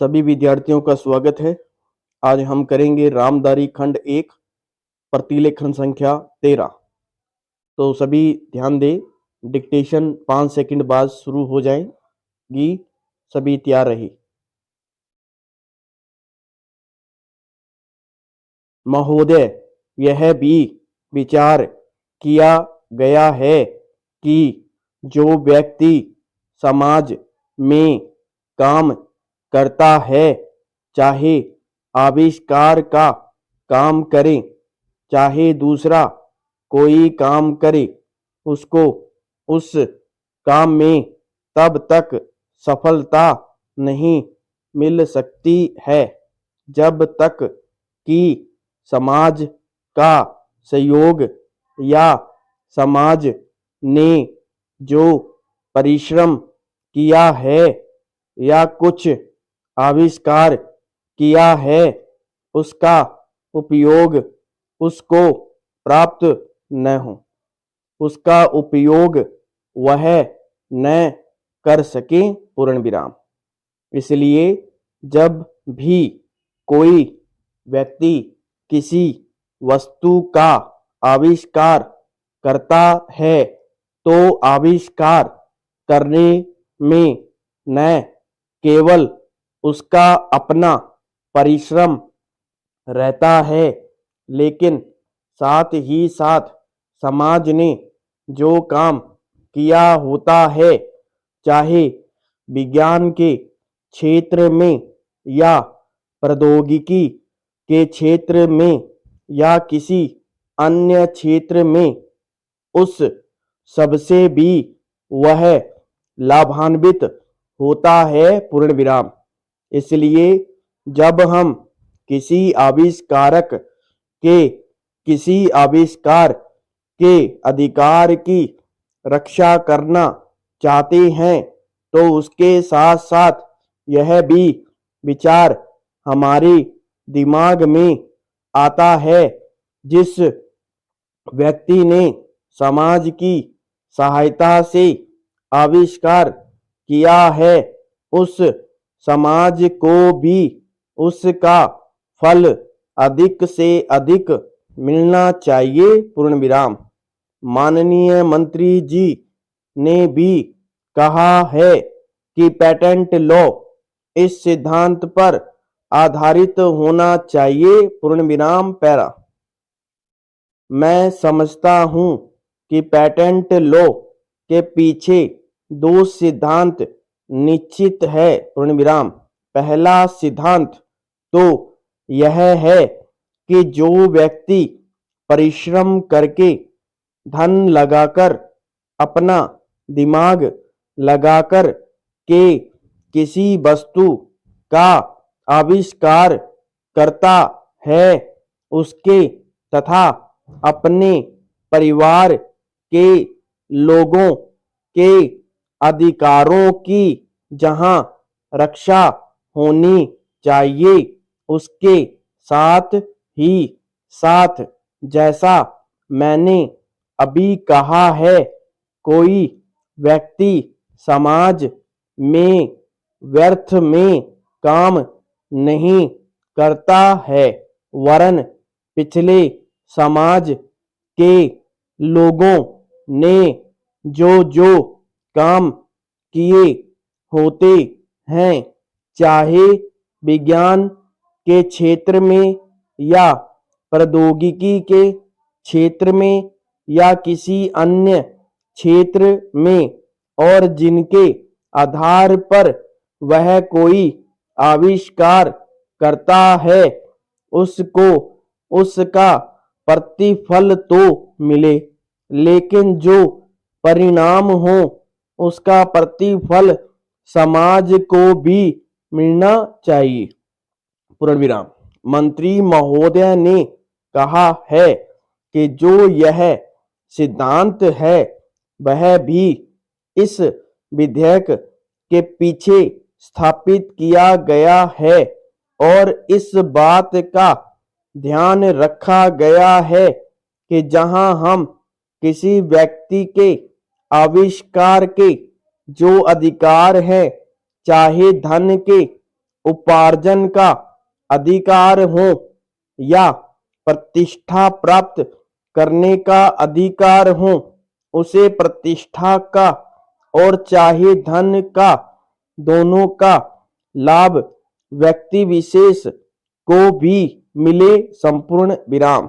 सभी विद्यार्थियों का स्वागत है। आज हम करेंगे रामधारी खंड 1 प्रतिलेखन संख्या 13। तो सभी ध्यान दें, डिक्टेशन 5 सेकंड बाद शुरू हो जाएगी। सभी तैयार रहिए। महोदय, यह भी विचार किया गया है कि जो व्यक्ति समाज में काम करता है, चाहे आविष्कार का काम करे, चाहे दूसरा कोई काम करे, उसको उस काम में तब तक सफलता नहीं मिल सकती है जब तक कि समाज का सहयोग या समाज ने जो परिश्रम किया है या कुछ आविष्कार किया है, उसका उपयोग उसको प्राप्त न हो, उसका उपयोग वह न कर सके। पूर्ण विराम। इसलिए जब भी कोई व्यक्ति किसी वस्तु का आविष्कार करता है, तो आविष्कार करने में न केवल उसका अपना परिश्रम रहता है, लेकिन साथ ही साथ समाज ने जो काम किया होता है, चाहे विज्ञान के क्षेत्र में या प्रौद्योगिकी के क्षेत्र में या किसी अन्य क्षेत्र में, उस सबसे भी वह लाभान्वित होता है। पूर्ण विराम। इसलिए जब हम किसी आविष्कार के अधिकार की रक्षा करना चाहते हैं, तो उसके साथ साथ यह भी विचार हमारे दिमाग में आता है, जिस व्यक्ति ने समाज की सहायता से आविष्कार किया है, उस समाज को भी उसका फल अधिक से अधिक मिलना चाहिए। पूर्ण विराम। माननीय मंत्री जी ने भी कहा है कि पेटेंट लॉ इस सिद्धांत पर आधारित होना चाहिए। पूर्ण विराम। पैरा। मैं समझता हूं कि पेटेंट लॉ के पीछे दो सिद्धांत निश्चित है। पूर्ण विराम। पहला सिद्धांत तो यह है कि जो व्यक्ति परिश्रम करके, धन लगाकर, अपना दिमाग लगाकर के किसी वस्तु का आविष्कार करता है, उसके तथा अपने परिवार के लोगों के अधिकारों की जहां रक्षा होनी चाहिए, उसके साथ ही साथ, जैसा मैंने अभी कहा है, कोई व्यक्ति समाज में व्यर्थ में काम नहीं करता है, वरन पिछले समाज के लोगों ने जो जो काम किए होते हैं, चाहे विज्ञान के क्षेत्र में या प्रौद्योगिकी के क्षेत्र में या किसी अन्य क्षेत्र में, और जिनके आधार पर वह कोई आविष्कार करता है, उसको उसका प्रतिफल तो मिले, लेकिन जो परिणाम हो, उसका प्रतिफल समाज को भी मिलना चाहिए। पूर्ण विराम। मंत्री महोदय ने कहा है कि जो यह सिद्धांत है, वह भी इस विधेयक के पीछे स्थापित किया गया है, और इस बात का ध्यान रखा गया है कि जहां हम किसी व्यक्ति के आविष्कार के जो अधिकार है, चाहे धन के, उपार्जन का अधिकार हो या प्रतिष्ठा प्राप्त करने का अधिकार हो, उसे प्रतिष्ठा का और चाहे धन का, दोनों का लाभ व्यक्ति विशेष को भी मिले। संपूर्ण विराम।